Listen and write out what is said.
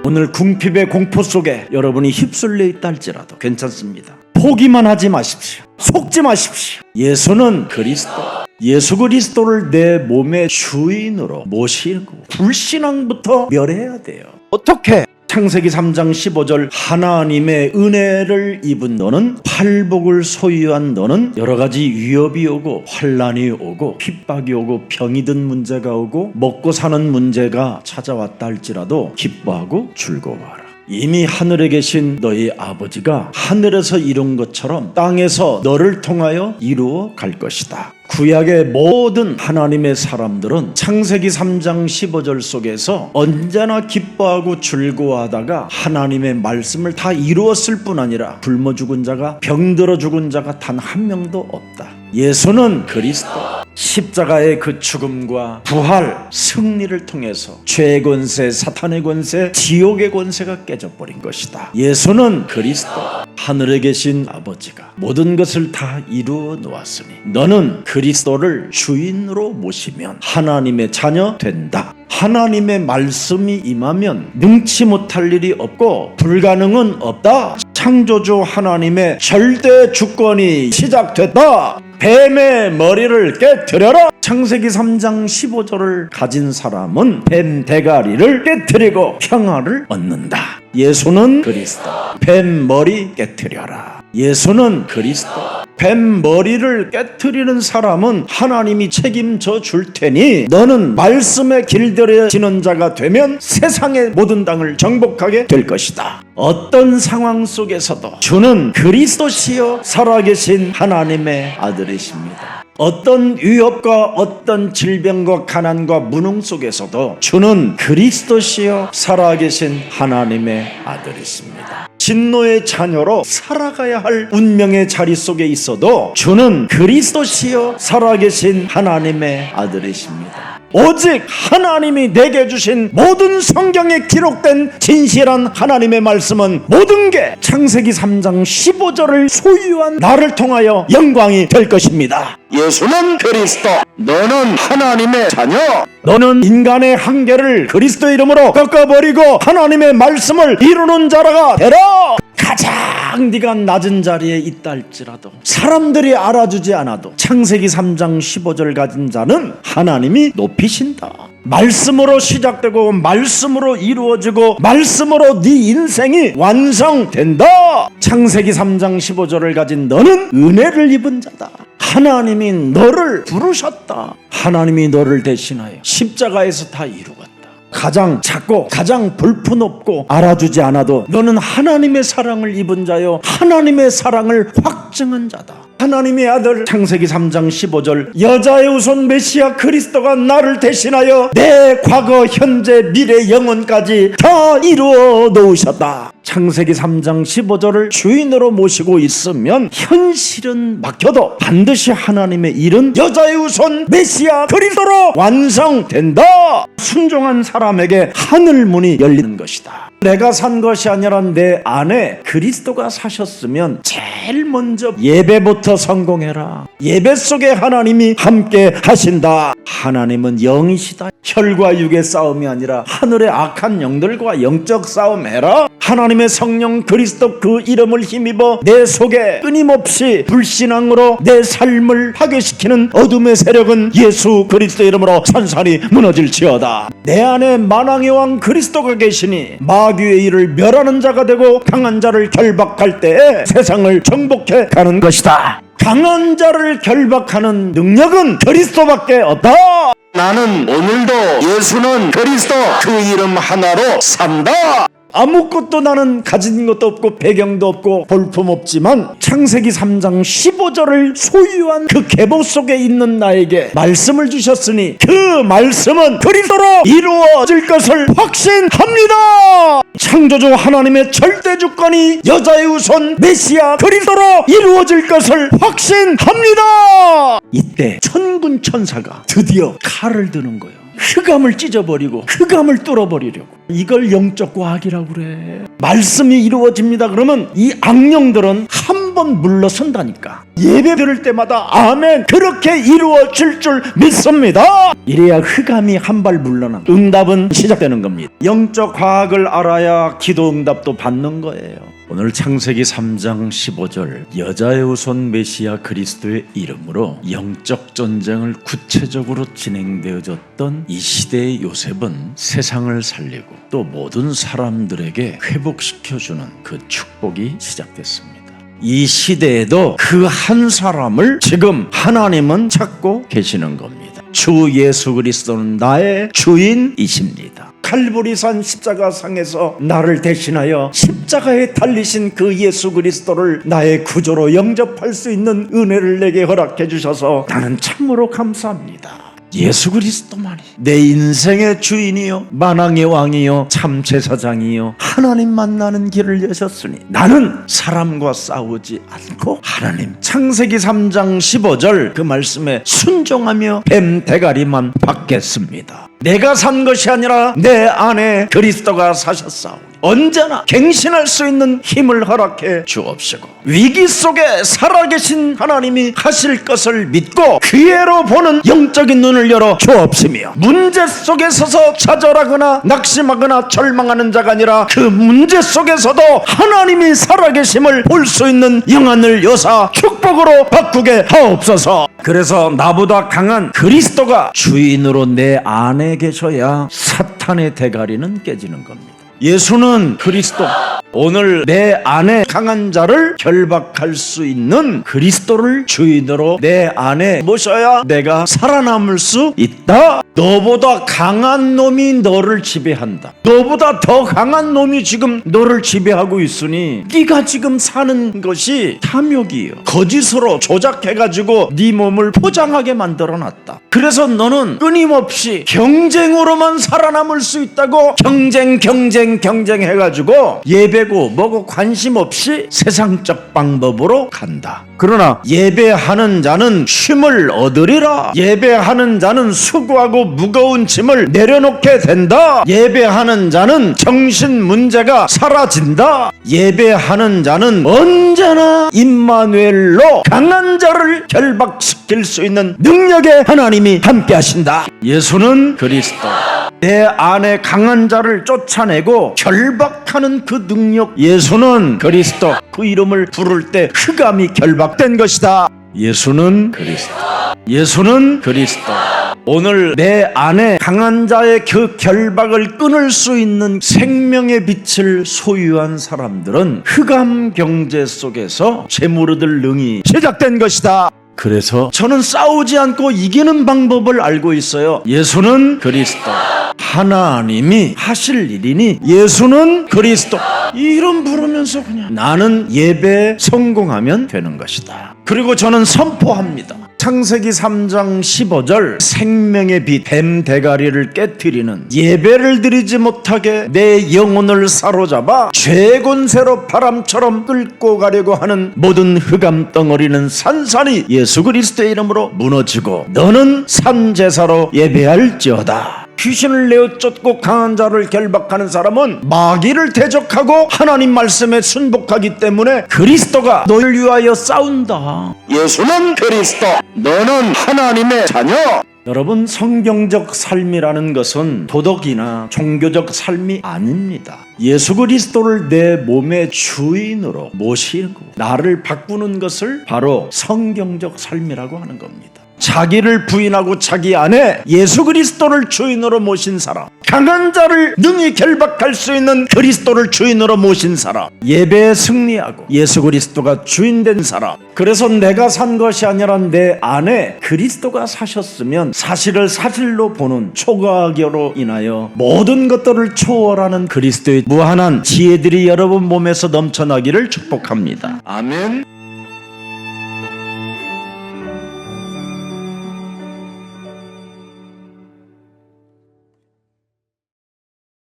오늘 궁핍의 공포 속에 여러분이 휩쓸려 있다 할지라도 괜찮습니다. 포기만 하지 마십시오. 속지 마십시오. 예수는 그리스도, 예수 그리스도를 내 몸의 주인으로 모시고 불신앙부터 멸해야 돼요. 어떻게? 창세기 3장 15절 하나님의 은혜를 입은 너는 팔복을 소유한 너는 여러 가지 위협이 오고 환란이 오고 핍박이 오고 병이 든 문제가 오고 먹고 사는 문제가 찾아왔다 할지라도 기뻐하고 즐거워하라. 이미 하늘에 계신 너희 아버지가 하늘에서 이룬 것처럼 땅에서 너를 통하여 이루어 갈 것이다. 구약의 모든 하나님의 사람들은 창세기 3장 15절 속에서 언제나 기뻐하고 즐거워하다가 하나님의 말씀을 다 이루었을 뿐 아니라 굶어 죽은 자가 병들어 죽은 자가 단 한 명도 없다. 예수는 그리스도, 십자가의 그 죽음과 부활, 승리를 통해서 죄의 권세, 사탄의 권세, 지옥의 권세가 깨져버린 것이다. 예수는 그리스도, 하늘에 계신 아버지가 모든 것을 다 이루어 놓았으니 너는 그리스도를 주인으로 모시면 하나님의 자녀 된다. 하나님의 말씀이 임하면 능치 못할 일이 없고 불가능은 없다. 창조주 하나님의 절대 주권이 시작됐다. 뱀의 머리를 깨트려라. 창세기 3장 15절을 가진 사람은 뱀 대가리를 깨트리고 평화를 얻는다. 예수는 그리스도, 뱀 머리 깨트려라. 예수는 그리스도, 뱀 머리를 깨트리는 사람은 하나님이 책임져 줄 테니 너는 말씀에 길들여지는 자가 되면 세상의 모든 땅을 정복하게 될 것이다. 어떤 상황 속에서도 주는 그리스도시요 살아계신 하나님의 아들이십니다. 어떤 위협과 어떤 질병과 가난과 무능 속에서도 주는 그리스도시요 살아계신 하나님의 아들이십니다. 진노의 자녀로 살아가야 할 운명의 자리 속에 있어도 주는 그리스도시요 살아계신 하나님의 아들이십니다. 오직 하나님이 내게 주신 모든 성경에 기록된 진실한 하나님의 말씀은 모든 게 창세기 3장 15절을 소유한 나를 통하여 영광이 될 것입니다. 예수는 그리스도, 너는 하나님의 자녀, 너는 인간의 한계를 그리스도 이름으로 꺾어버리고 하나님의 말씀을 이루는 자라가 되라. 가장 네가 낮은 자리에 있다 할지라도 사람들이 알아주지 않아도 창세기 3장 15절 가진 자는 하나님이 높이신다. 말씀으로 시작되고 말씀으로 이루어지고 말씀으로 네 인생이 완성된다. 창세기 3장 15절을 가진 너는 은혜를 입은 자다. 하나님이 너를 부르셨다. 하나님이 너를 대신하여 십자가에서 다 이루었다. 가장 작고 가장 볼품없고 알아주지 않아도 너는 하나님의 사랑을 입은 자요 하나님의 사랑을 확증한 자다. 하나님의 아들 창세기 3장 15절 여자의 후손 메시아 그리스도가 나를 대신하여 내 과거 현재 미래 영원까지 다 이루어 놓으셨다. 창세기 3장 15절을 주인으로 모시고 있으면 현실은 막혀도 반드시 하나님의 일은 여자의 후손 메시아 그리스도로 완성된다. 순종한 사람에게 하늘 문이 열리는 것이다. 내가 산 것이 아니라 내 안에 그리스도가 사셨으면 제일 먼저 예배부터 성공해라. 예배 속에 하나님이 함께 하신다. 하나님은 영이시다. 혈과 육의 싸움이 아니라 하늘의 악한 영들과 영적 싸움 해라. 하나님의 성령 그리스도 그 이름을 힘입어 내 속에 끊임없이 불신앙으로 내 삶을 파괴시키는 어둠의 세력은 예수 그리스도 이름으로 산산이 무너질지어다. 내 안에 만왕의 왕 그리스도가 계시니 마귀의 일을 멸하는 자가 되고 강한 자를 결박할 때에 세상을 정복해 가는 것이다. 강한 자를 결박하는 능력은 그리스도밖에 없다. 나는 오늘도 예수는 그리스도 그 이름 하나로 산다. 아무것도 나는 가진 것도 없고 배경도 없고 볼품 없지만 창세기 3장 15절을 소유한 그 계보 속에 있는 나에게 말씀을 주셨으니 그 말씀은 그리스도로 이루어질 것을 확신합니다. 창조주 하나님의 절대 주권이 여자의 후손 메시아 그리스도로 이루어질 것을 확신합니다. 이때 천군 천사가 드디어 칼을 드는 거예요. 흑암을 찢어버리고 흑암을 뚫어버리려고. 이걸 영적 과학이라고 그래. 말씀이 이루어집니다. 그러면 이 악령들은 한 1000번 물러선다니까. 예배 드릴 때마다 아멘 그렇게 이루어질 줄 믿습니다. 이래야 흑암이 한 발 물러나 응답은 시작되는 겁니다. 영적 과학을 알아야 기도 응답도 받는 거예요. 오늘 창세기 3장 15절 여자의 후손 메시아 그리스도의 이름으로 영적 전쟁을 구체적으로 진행되어졌던 이 시대의 요셉은 세상을 살리고 또 모든 사람들에게 회복시켜주는 그 축복이 시작됐습니다. 이 시대에도 그 한 사람을 지금 하나님은 찾고 계시는 겁니다. 주 예수 그리스도는 나의 주인이십니다. 칼보리산 십자가상에서 나를 대신하여 십자가에 달리신 그 예수 그리스도를 나의 구조로 영접할 수 있는 은혜를 내게 허락해 주셔서 나는 참으로 감사합니다. 예수 그리스도만이 내 인생의 주인이요 만왕의 왕이요 참 제사장이요 하나님 만나는 길을 여셨으니 나는 사람과 싸우지 않고 하나님 창세기 3장 15절 그 말씀에 순종하며 뱀 대가리만 받겠습니다. 내가 산 것이 아니라 내 안에 그리스도가 사셨사오니 언제나 갱신할 수 있는 힘을 허락해 주옵시고 위기 속에 살아계신 하나님이 하실 것을 믿고 기회로 보는 영적인 눈을 열어 주옵시며 문제 속에 서서 좌절하거나 낙심하거나 절망하는 자가 아니라 그 문제 속에서도 하나님이 살아계심을 볼 수 있는 영안을 여사 축복으로 바꾸게 하옵소서. 그래서 나보다 강한 그리스도가 주인으로 내 안에 계셔야 사탄의 대가리는 깨지는 겁니다. 예수는 그리스도. 오늘 내 안에 강한 자를 결박할 수 있는 그리스도를 주인으로 내 안에 모셔야 내가 살아남을 수 있다. 너보다 강한 놈이 너를 지배한다. 너보다 더 강한 놈이 지금 너를 지배하고 있으니 네가 지금 사는 것이 탐욕이에요. 거짓으로 조작해가지고 네 몸을 포장하게 만들어놨다. 그래서 너는 끊임없이 경쟁으로만 살아남을 수 있다고 경쟁해가지고 예배고 뭐고 관심 없이 세상적 방법으로 간다. 그러나 예배하는 자는 쉼을 얻으리라. 예배하는 자는 수고하고 무거운 짐을 내려놓게 된다. 예배하는 자는 정신 문제가 사라진다. 예배하는 자는 언제나 임마누엘로 강한 자를 결박시킬 수 있는 능력의 하나님이 함께 하신다. 예수는 그리스도. 내 안에 강한 자를 쫓아내고 결박하는 그 능력 예수는 그리스도. 그 이름을 부를 때 흑암이 결박된 것이다. 예수는 그리스도. 예수는 그리스도. 오늘 내 안에 강한 자의 그 결박을 끊을 수 있는 생명의 빛을 소유한 사람들은 흑암 경제 속에서 재물 얻을 능이 시작된 것이다. 그래서 저는 싸우지 않고 이기는 방법을 알고 있어요. 예수는 그리스도. 하나님이 하실 일이니 예수는 그리스도. 이름 부르면서 그냥 나는 예배에 성공하면 되는 것이다. 그리고 저는 선포합니다. 창세기 3장 15절 생명의 빛 뱀 대가리를 깨트리는 예배를 드리지 못하게 내 영혼을 사로잡아 죄의 권세로 바람처럼 끌고 가려고 하는 모든 흑암 덩어리는 산산이 예수 그리스도의 이름으로 무너지고 너는 산제사로 예배할지어다. 귀신을 내어 쫓고 강한 자를 결박하는 사람은 마귀를 대적하고 하나님 말씀에 순복하기 때문에 그리스도가 너를 위하여 싸운다. 예수는 그리스도. 너는 하나님의 자녀. 여러분, 성경적 삶이라는 것은 도덕이나 종교적 삶이 아닙니다. 예수 그리스도를 내 몸의 주인으로 모시고 나를 바꾸는 것을 바로 성경적 삶이라고 하는 겁니다. 자기를 부인하고 자기 안에 예수 그리스도를 주인으로 모신 사람, 강한 자를 능히 결박할 수 있는 그리스도를 주인으로 모신 사람, 예배에 승리하고 예수 그리스도가 주인된 사람. 그래서 내가 산 것이 아니라 내 안에 그리스도가 사셨으면 사실을 사실로 보는 초과학으로 인하여 모든 것들을 초월하는 그리스도의 무한한 지혜들이 여러분 몸에서 넘쳐나기를 축복합니다. 아멘.